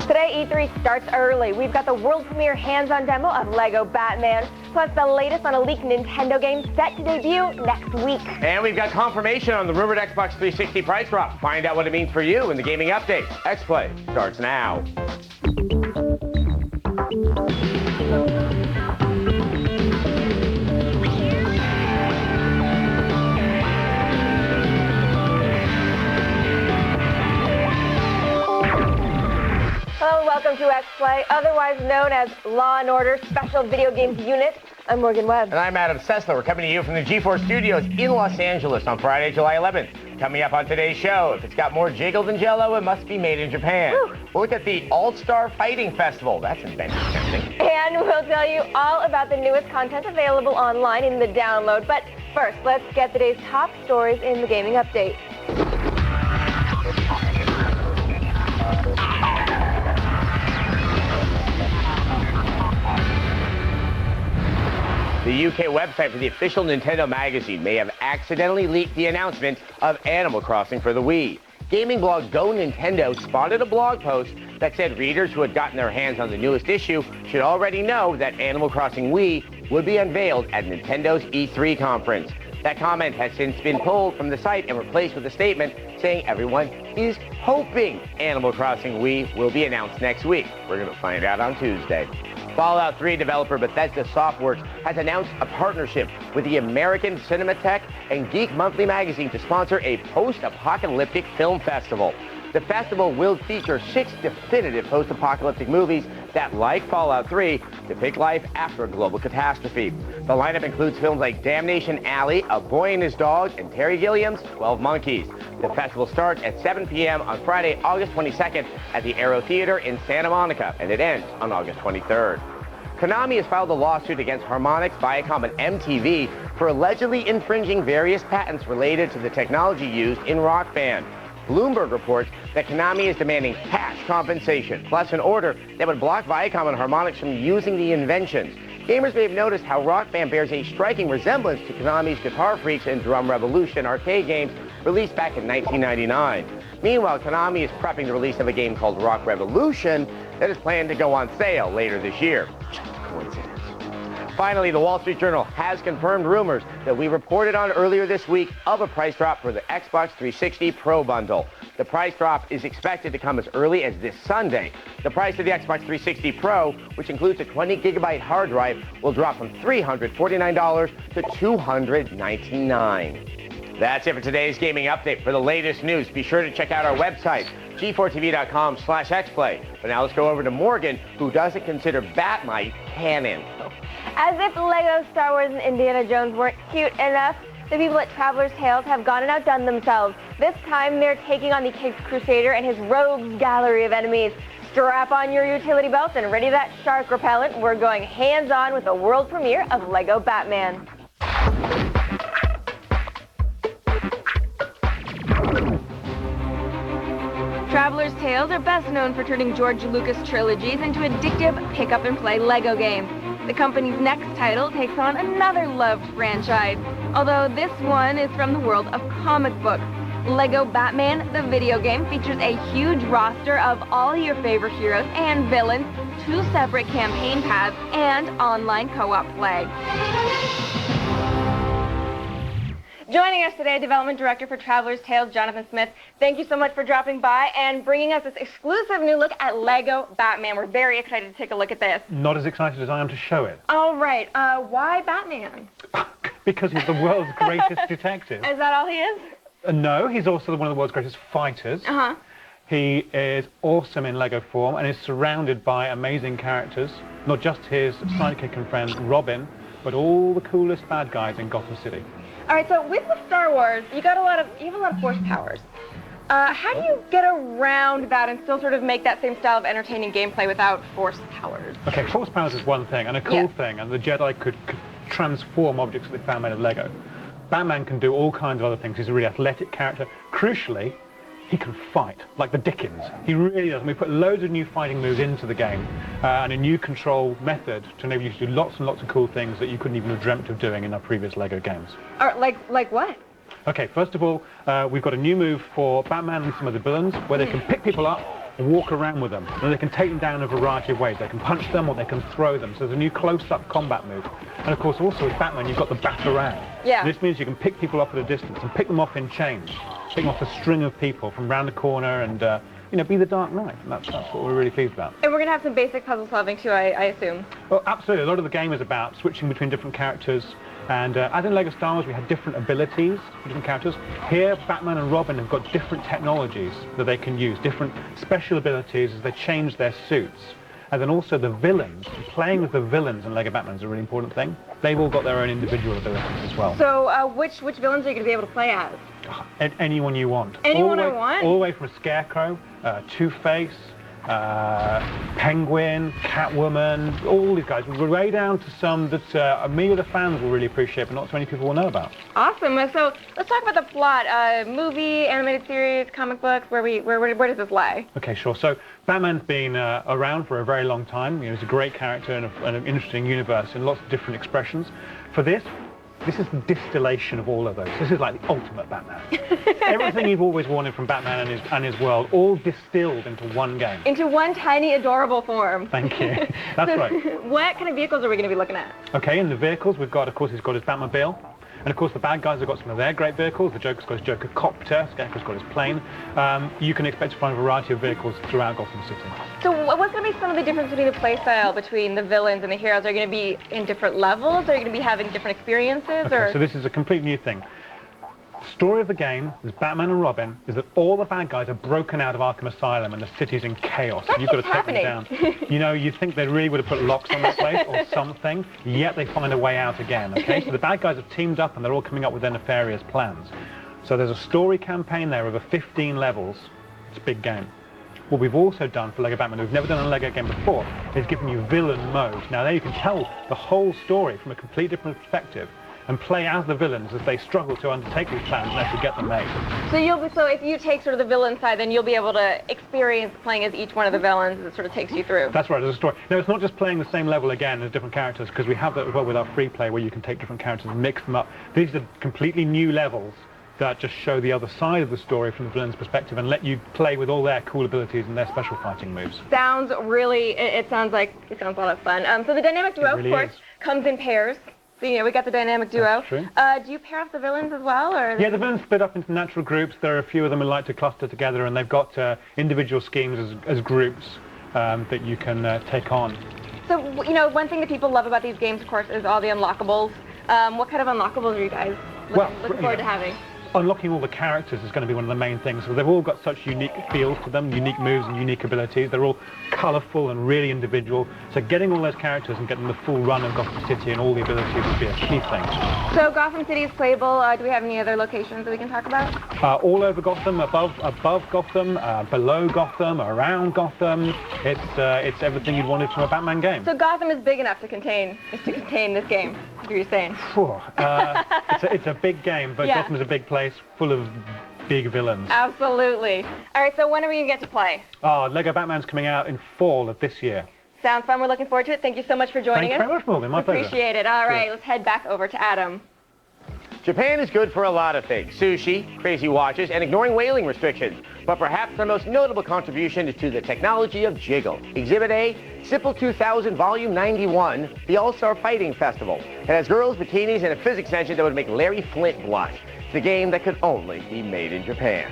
Today, E3 starts early. We've got the world premiere hands-on demo of Lego Batman, plus the latest on a leaked Nintendo game set to debut next week. And we've got confirmation on the rumored Xbox 360 price drop. Find out what it means for you in the gaming update. X-Play starts now. Hello, welcome to X-Play, otherwise known as Law & Order Special Video Games Unit. I'm Morgan Webb. And I'm Adam Sessler. We're coming to you from the G4 Studios in Los Angeles on Friday, July 11th. Coming up on today's show, if it's got more jiggle than jello, it must be made in Japan. Woo. We'll look at the All-Star Fighting Festival. That's inventive tempting. And we'll tell you all about the newest content available online in the download. But first, let's get today's top stories in the gaming update. The UK website for the official Nintendo magazine may have accidentally leaked the announcement of Animal Crossing for the Wii. Gaming blog Go Nintendo spotted a blog post that said readers who had gotten their hands on the newest issue should already know that Animal Crossing Wii would be unveiled at Nintendo's E3 conference. That comment has since been pulled from the site and replaced with a statement saying everyone is hoping Animal Crossing Wii will be announced next week. We're going to find out on Tuesday. Fallout 3 developer Bethesda Softworks has announced a partnership with the American Cinematheque and Geek Monthly magazine to sponsor a post-apocalyptic film festival. The festival will feature 6 definitive post-apocalyptic movies that, like Fallout 3, depict life after a global catastrophe. The lineup includes films like Damnation Alley, A Boy and His Dog, and Terry Gilliam's 12 Monkeys. The festival starts at 7 p.m. on Friday, August 22nd at the Aero Theater in Santa Monica, and it ends on August 23rd. Konami has filed a lawsuit against Harmonix, Viacom, and MTV for allegedly infringing various patents related to the technology used in Rock Band. Bloomberg reports that Konami is demanding cash compensation, plus an order that would block Viacom and Harmonix from using the inventions. Gamers may have noticed how Rock Band bears a striking resemblance to Konami's Guitar Freaks and Drum Revolution arcade games released back in 1999. Meanwhile, Konami is prepping the release of a game called Rock Revolution that is planned to go on sale later this year. Just a coincidence. Finally, the Wall Street Journal has confirmed rumors that we reported on earlier this week of a price drop for the Xbox 360 Pro Bundle. The price drop is expected to come as early as this Sunday. The price of the Xbox 360 Pro, which includes a 20-gigabyte hard drive, will drop from $349 to $299. That's it for today's gaming update. For the latest news, be sure to check out our website, g4tv.com/xplay. But now let's go over to Morgan, who doesn't consider Batmite canon. As if Lego, Star Wars, and Indiana Jones weren't cute enough, the people at Traveler's Tales have gone and outdone themselves. This time, they're taking on the Caped Crusader and his rogues gallery of enemies. Strap on your utility belts and ready that shark repellent. We're going hands-on with the world premiere of Lego Batman. Traveler's Tales are best known for turning George Lucas trilogies into addictive pick-up-and-play Lego games. The company's next title takes on another loved franchise, although this one is from the world of comic books. Lego Batman, the video game, features a huge roster of all your favorite heroes and villains, 2 separate campaign paths, and online co-op play. Joining us today, Development Director for Traveler's Tales, Jonathan Smith. Thank you so much for dropping by and bringing us this exclusive new look at Lego Batman. We're very excited to take a look at this. Not as excited as I am to show it. All right. Why Batman? Because he's the world's greatest detective. Is that all he is? No, he's also one of the world's greatest fighters. Uh-huh. He is awesome in Lego form and is surrounded by amazing characters. Not just his sidekick and friend Robin, but all the coolest bad guys in Gotham City. All right, so with the Star Wars, you have a lot of force powers. How do you get around that and still sort of make that same style of entertaining gameplay without force powers? Okay, force powers is one thing, and a cool thing, and the Jedi could transform objects that they found made of Lego. Batman can do all kinds of other things. He's a really athletic character. Crucially, he can fight, like the Dickens. He really does. And we put loads of new fighting moves into the game, and a new control method to enable you to do lots and lots of cool things that you couldn't even have dreamt of doing in our previous Lego games. Like what? Okay, first of all, we've got a new move for Batman and some of the villains, where they can pick people up, walk around with them, and they can take them down in a variety of ways. They can punch them or they can throw them. So there's a new close-up combat move. And of course, also with Batman, you've got the Batarang. Yeah. This means you can pick people up at a distance and pick them off in chains. Pick them off a string of people from round the corner and, you know, be the Dark Knight. And that's what we're really pleased about. And we're going to have some basic puzzle solving too, I assume. Well, absolutely. A lot of the game is about switching between different characters. And as in LEGO Star Wars, we had different abilities for different characters. Here, Batman and Robin have got different technologies that they can use, different special abilities as they change their suits. And then also the villains. Playing with the villains in LEGO Batman is a really important thing. They've all got their own individual abilities as well. So which villains are you going to be able to play as? Anyone you want. Anyone I want? All the way from a Scarecrow, Two-Face, Penguin, Catwoman, all these guys. We're way down to some that me or the fans will really appreciate, but not so many people will know about. Awesome. So let's talk about the plot. Movie, animated series, comic books. Where does this lie? Okay, sure. So Batman's been around for a very long time. You know, he's a great character and an interesting universe in lots of different expressions. For this is the distillation of all of those. This is like the ultimate Batman. Everything you've always wanted from Batman and his world, all distilled into one game. Into one tiny, adorable form. Thank you. That's right. What kind of vehicles are we going to be looking at? Okay, in the vehicles, we've got, of course, he's got his Batmobile. And of course, the bad guys have got some of their great vehicles. The Joker's got his Joker Copter, Scarecrow's got his plane. You can expect to find a variety of vehicles throughout Gotham City. So what's going to be some of the difference between the playstyle between the villains and the heroes? Are you going to be in different levels? Are you going to be having different experiences? Okay, so this is a complete new thing. The story of the game is Batman and Robin is that all the bad guys are broken out of Arkham Asylum and the city's in chaos. What You've got to keeps take them down. You know, you think they really would have put locks on that place or something, yet they find a way out again, okay? So the bad guys have teamed up and they're all coming up with their nefarious plans. So there's a story campaign there over 15 levels. It's a big game. What we've also done for LEGO Batman, we've never done a LEGO game before, is given you villain mode. Now there you can tell the whole story from a completely different perspective and play as the villains as they struggle to undertake these plans and actually get them made. So if you take sort of the villain side, then you'll be able to experience playing as each one of the villains as it sort of takes you through. That's right, there's a story. Now it's not just playing the same level again as different characters, because we have that as well with our free play where you can take different characters and mix them up. These are completely new levels that just show the other side of the story from the villain's perspective and let you play with all their cool abilities and their special fighting moves. Sounds really, it sounds a lot of fun. So the dynamic duo, really of course, comes in pairs. So, you know, we got the dynamic duo. That's true. Do you pair up the villains as well? Or? Yeah, the villains split up into natural groups. There are a few of them who like to cluster together, and they've got individual schemes as groups that you can take on. So, you know, one thing that people love about these games, of course, is all the unlockables. What kind of unlockables are you guys looking forward to having? Unlocking all the characters is going to be one of the main things. So they've all got such unique feels to them, unique moves and unique abilities. They're all colourful and really individual. So getting all those characters and getting the full run of Gotham City and all the abilities would be a key thing. So Gotham City is playable. Do we have any other locations that we can talk about? All over Gotham, above Gotham, below Gotham, around Gotham. It's everything you'd wanted from a Batman game. So Gotham is big enough to contain this game, is what you're saying? It's a big game, but yeah. Gotham is a big place full of big villains. Absolutely. All right, so when are we going to get to play? LEGO Batman's coming out in fall of this year. Sounds fun. We're looking forward to it. Thank you so much for joining us. Thanks very much, Morgan. My pleasure. Appreciate it. All right, let's head back over to Adam. Japan is good for a lot of things. Sushi, crazy watches, and ignoring whaling restrictions. But perhaps their most notable contribution is to the technology of Jiggle. Exhibit A, Simple 2000 Volume 91, the All-Star Fighting Festival. It has girls, bikinis, and a physics engine that would make Larry Flint blush. It's a game that could only be made in Japan.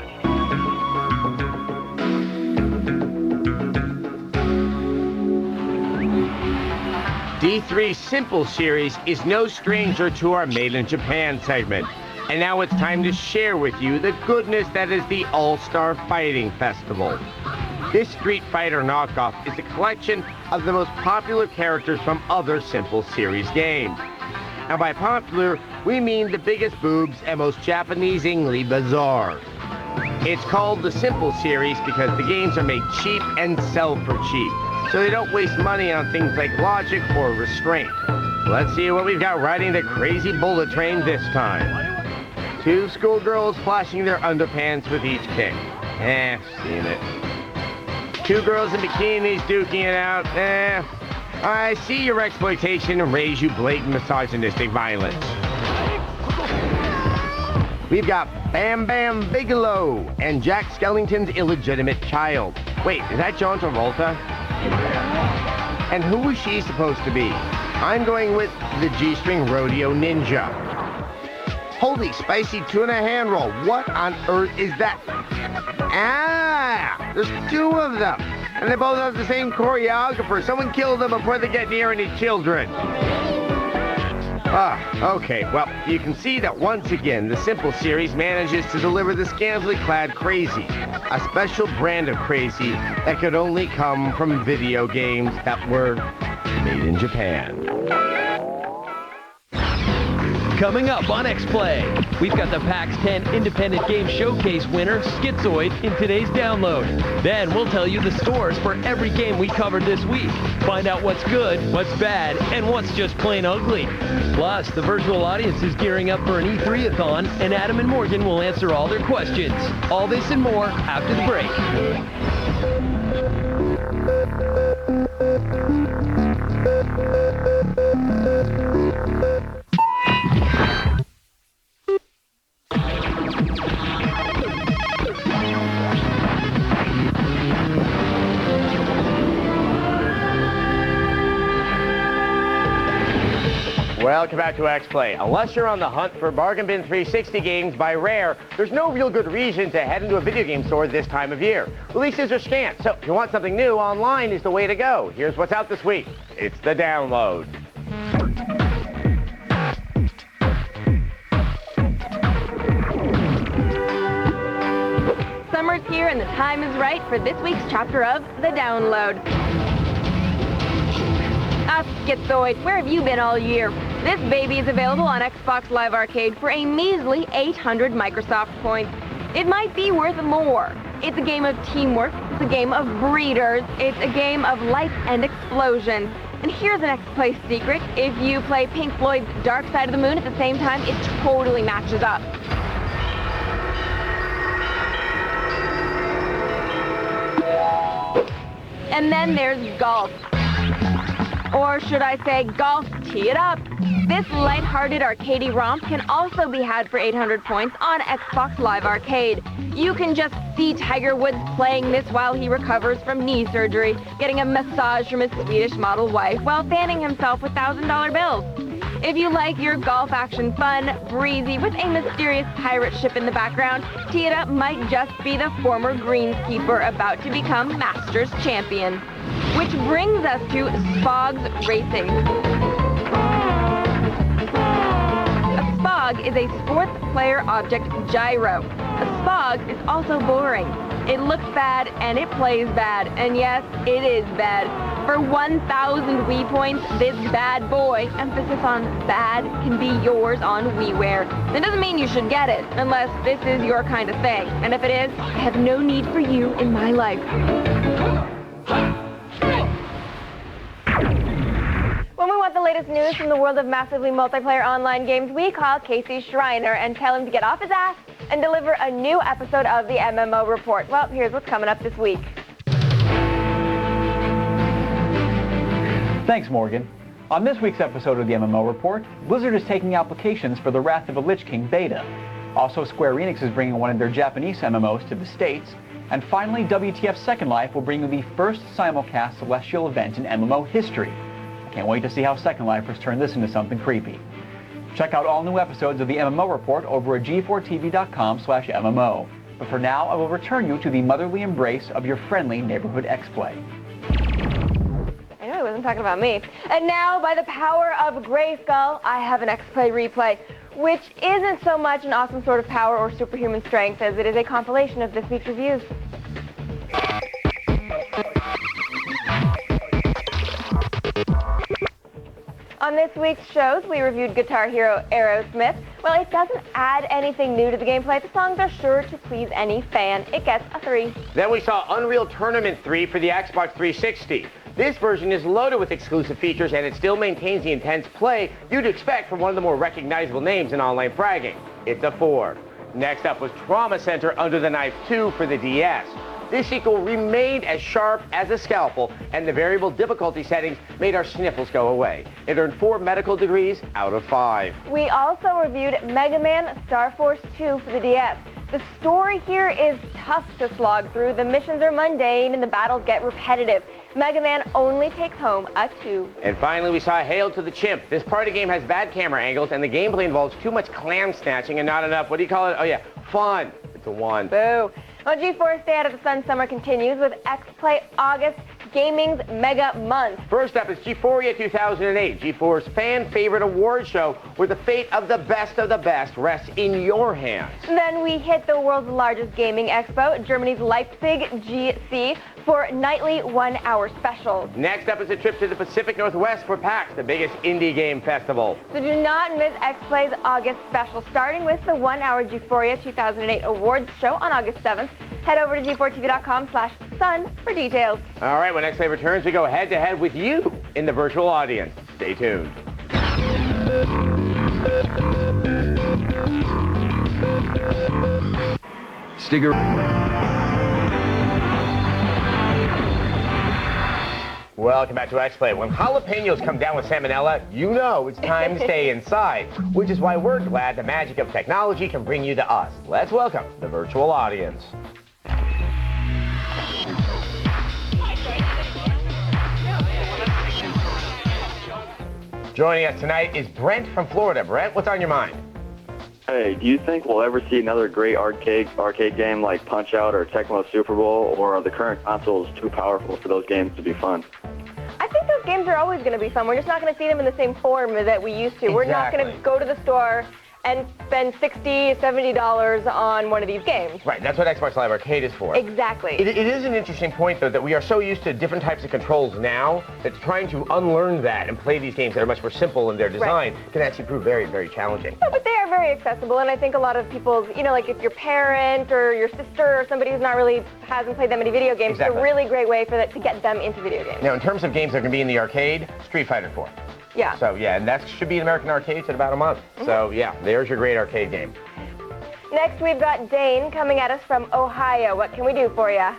D3's Simple series is no stranger to our Made in Japan segment. And now it's time to share with you the goodness that is the All-Star Fighting Festival. This Street Fighter knockoff is a collection of the most popular characters from other Simple series games. And by popular, we mean the biggest boobs and most Japanesingly bizarre. It's called the Simple series because the games are made cheap and sell for cheap, so they don't waste money on things like logic or restraint. Let's see what we've got riding the crazy bullet train this time. 2 schoolgirls flashing their underpants with each kick. Seen it. 2 girls in bikinis duking it out. I see your exploitation and raise you blatant misogynistic violence. We've got Bam Bam Bigelow and Jack Skellington's illegitimate child. Wait, is that John Travolta? And who was she supposed to be? I'm going with the G-string rodeo ninja. Holy spicy tuna hand roll. What on earth is that? Ah, there's two of them. And they both have the same choreographer. Someone killed them before they get near any children. Okay, well, you can see that once again, the Simple series manages to deliver the scantily clad crazy, a special brand of crazy that could only come from video games that were made in Japan. Coming up on X-Play, we've got the PAX 10 Independent Game Showcase winner, Schizoid, in today's download. Then we'll tell you the scores for every game we covered this week. Find out what's good, what's bad, and what's just plain ugly. Plus, the virtual audience is gearing up for an E3-a-thon, and Adam and Morgan will answer all their questions. All this and more after the break. Welcome back to X-Play. Unless you're on the hunt for Bargain Bin 360 games by Rare, there's no real good reason to head into a video game store this time of year. Releases are scant, so if you want something new, online is the way to go. Here's what's out this week. It's the download. Summer's here and the time is right for this week's chapter of The Download. Schizoid, where have you been all year? This baby is available on Xbox Live Arcade for a measly 800 Microsoft points. It might be worth more. It's a game of teamwork, it's a game of breeders, it's a game of life and explosion. And here's an X-Play secret. If you play Pink Floyd's Dark Side of the Moon at the same time, it totally matches up. And then there's golf. Or should I say golf tee it up? This lighthearted arcadey romp can also be had for 800 points on Xbox Live Arcade. You can just see Tiger Woods playing this while he recovers from knee surgery, getting a massage from his Swedish model wife while fanning himself with $1,000 bills. If you like your golf action fun, breezy, with a mysterious pirate ship in the background, Tee It Up might just be the former greenskeeper about to become Masters champion. Which brings us to Spog's Racing. A Spog is a sports player object gyro. A Spog is also boring. It looks bad and it plays bad, and yes, it is bad. For 1,000 Wii points, this bad boy, emphasis on bad, can be yours on WiiWare. That doesn't mean you should get it, unless this is your kind of thing. And if it is, I have no need for you in my life. When we want the latest news from the world of massively multiplayer online games, we call Casey Schreiner and tell him to get off his ass and deliver a new episode of the MMO Report. Well, here's what's coming up this week. Thanks, Morgan. On this week's episode of the MMO Report, Blizzard is taking applications for the Wrath of the Lich King beta. Also, Square Enix is bringing one of their Japanese MMOs to the States. And finally, WTF Second Life will bring you the first simulcast Celestial event in MMO history. I can't wait to see how Second Lifers turn this into something creepy. Check out all new episodes of the MMO Report over at g4tv.com/MMO. But for now, I will return you to the motherly embrace of your friendly neighborhood X-Play. I know he wasn't talking about me. And now, by the power of Grayskull, I have an X-Play replay, which isn't so much an awesome sort of power or superhuman strength as it is a compilation of this week's reviews. On this week's shows, we reviewed Guitar Hero Aerosmith. Well, it doesn't add anything new to the gameplay. The songs are sure to please any fan. It gets a 3. Then we saw Unreal Tournament 3 for the Xbox 360. This version is loaded with exclusive features, and it still maintains the intense play you'd expect from one of the more recognizable names in online fragging. It's a 4. Next up was Trauma Center Under the Knife 2 for the DS. This sequel remained as sharp as a scalpel, and the variable difficulty settings made our sniffles go away. It earned 4 medical degrees out of 5. We also reviewed Mega Man Star Force 2 for the DS. The story here is tough to slog through. The missions are mundane and the battles get repetitive. Mega Man only takes home a 2. And finally, we saw Hail to the Chimp. This party game has bad camera angles, and the gameplay involves too much clam snatching and not enough, what do you call it? Oh yeah, fun. It's a 1. Boo. Well, G4's Stay Out of the Sun summer continues with X-Play August, gaming's mega month. First up is G4 2008, G4's fan favorite award show where the fate of the best rests in your hands. Then we hit the world's largest gaming expo, Germany's Leipzig GC, for nightly 1-hour specials. Next up is a trip to the Pacific Northwest for PAX, the biggest indie game festival. So do not miss X-Play's August special, starting with the 1-hour G4 2008 awards show on August 7th. Head over to g4tv.com/sun for details. All right, when X-Play returns, we go head-to-head with you in the virtual audience. Stay tuned. Stigger. Welcome back to X-Play. When jalapenos come down with salmonella, you know it's time to stay inside, which is why we're glad the magic of technology can bring you to us. Let's welcome the virtual audience. Joining us tonight is Brent from Florida. Brent, what's on your mind? Hey, do you think we'll ever see another great arcade game like Punch-Out or Tecmo Super Bowl, or are the current consoles too powerful for those games to be fun? I think those games are always going to be fun. We're just not going to see them in the same form that we used to. We're not going to go to the store and spend $60, $70 on one of these games. Right, that's what Xbox Live Arcade is for. Exactly. It is an interesting point, though, that we are so used to different types of controls now that trying to unlearn that and play these games that are much more simple in their design can actually prove very, very challenging. No, but they are very accessible, and I think a lot of people's, like if your parent or your sister or somebody who's not really hasn't played that many video games, it's a really great way for that to get them into video games. Now, in terms of games that are going to be in the arcade, Street Fighter 4. Yeah. So, yeah, and that should be in American arcades in about a month. So, yeah, there's your great arcade game. Next, we've got Dane coming at us from Ohio. What can we do for you?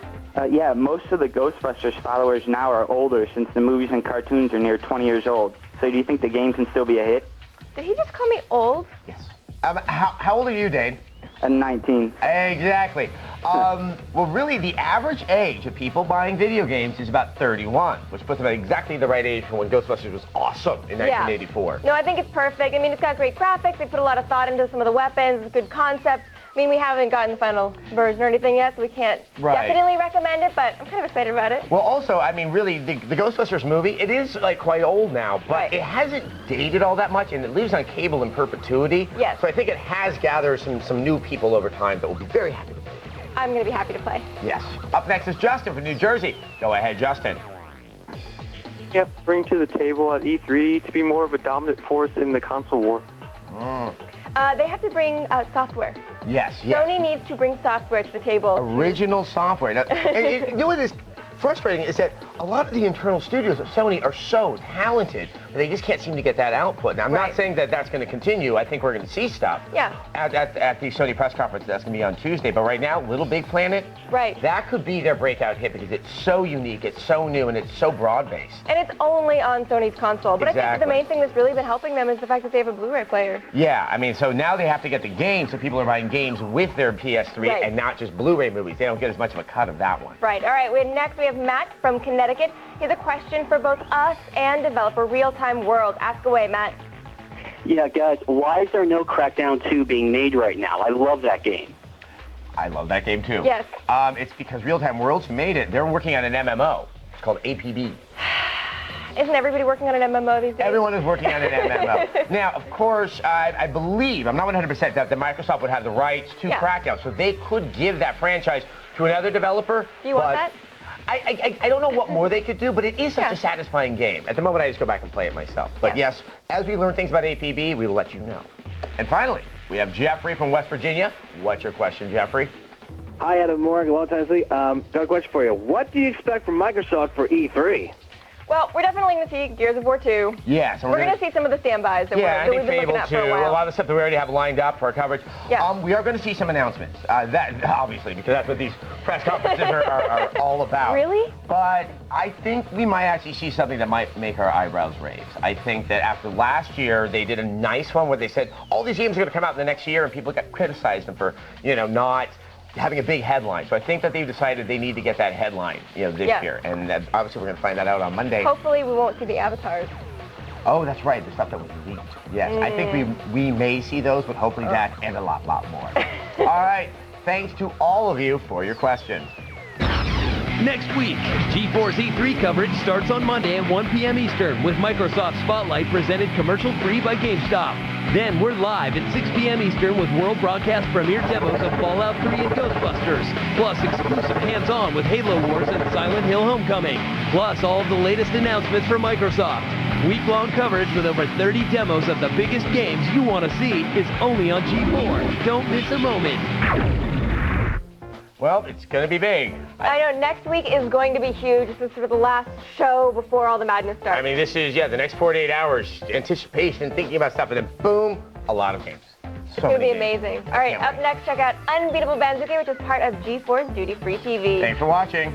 Yeah, most of the Ghostbusters followers now are older since the movies and cartoons are near 20 years old. So do you think the game can still be a hit? Did he just call me old? Yes. How old are you, Dane? 19. Exactly. Well, really, the average age of people buying video games is about 31, which puts them at exactly the right age for when Ghostbusters was awesome in 1984. No, I think it's perfect. I mean, it's got great graphics. They put a lot of thought into some of the weapons, good concepts. I mean, we haven't gotten the final version or anything yet, so we can't definitely recommend it, but I'm kind of excited about it. Well, also, I mean, really, the Ghostbusters movie, it is, like, quite old now, but it hasn't dated all that much, and it lives on cable in perpetuity. Yes. So I think it has gathered some new people over time that will be very happy to play the game. I'm going to be happy to play. Yes. Up next is Justin from New Jersey. Go ahead, Justin. Yep, bring to the table at E3 to be more of a dominant force in the console war. They have to bring software. Yes. Sony needs to bring software to the table. Original software. Now, and you know what is frustrating is that a lot of the internal studios of Sony are so talented that they just can't seem to get that output. Now, I'm not saying that that's going to continue. I think we're going to see stuff at the Sony press conference. That's going to be on Tuesday. But right now, Little Big Planet, that could be their breakout hit because it's so unique, it's so new, and it's so broad-based. And it's only on Sony's console. But I think the main thing that's really been helping them is the fact that they have a Blu-ray player. Yeah, I mean, so now they have to get the games, so people are buying games with their PS3 and not just Blu-ray movies. They don't get as much of a cut of that one. Right. All right. Next, we have Matt from Connecticut. He has a question for both us and developer Real-Time World. Ask away, Matt. Yeah, guys, why is there no Crackdown 2 being made right now? I love that game. I love that game, too. Yes. It's because Real-Time Worlds made it. They're working on an MMO. It's called APB. Isn't everybody working on an MMO these days? Everyone is working on an MMO. Now, of course, I believe, I'm not 100%, that Microsoft would have the rights to Crackdown, so they could give that franchise to another developer. Do you want that? I don't know what more they could do, but it is such a satisfying game. At the moment, I just go back and play it myself. But yes, as we learn things about APB, we will let you know. And finally, we have Jeffrey from West Virginia. What's your question, Jeffrey? Hi, Adam Morgan, long time see. Got a question for you. What do you expect from Microsoft for E3? Well, we're definitely going to see Gears of War 2. Yes. We're going to see some of the standbys that, yeah, that we've been looking at for a while. A lot of the stuff that we already have lined up for our coverage. Yeah. We are going to see some announcements. That obviously, because that's what these press conferences are all about. Really? But I think we might actually see something that might make our eyebrows raise. I think that after last year, they did a nice one where they said all these games are going to come out in the next year, and people got criticized them for, not having a big headline. So I think that they've decided they need to get that headline, this year. And obviously we're going to find that out on Monday. Hopefully we won't see the avatars. Oh, that's right, the stuff that was leaked. Yes, I think we may see those, but hopefully that and a lot more. All right, thanks to all of you for your questions. Next week, GeForce E3 coverage starts on Monday at 1 p.m. Eastern with Microsoft Spotlight presented commercial-free by GameStop. Then we're live at 6 p.m. Eastern with world broadcast premiere demos of Fallout 3 and Ghostbusters, plus exclusive hands-on with Halo Wars and Silent Hill Homecoming, plus all of the latest announcements from Microsoft. Week-long coverage with over 30 demos of the biggest games you want to see is only on G4. Don't miss a moment. Well, it's going to be big. I know, next week is going to be huge. This is sort of the last show before all the madness starts. I mean, this is, the next 48 hours, anticipation, thinking about stuff, and then boom, a lot of games. It's going to be amazing. All right, up next, check out Unbeatable Banzuke, which is part of GeForce Duty Free TV. Thanks for watching.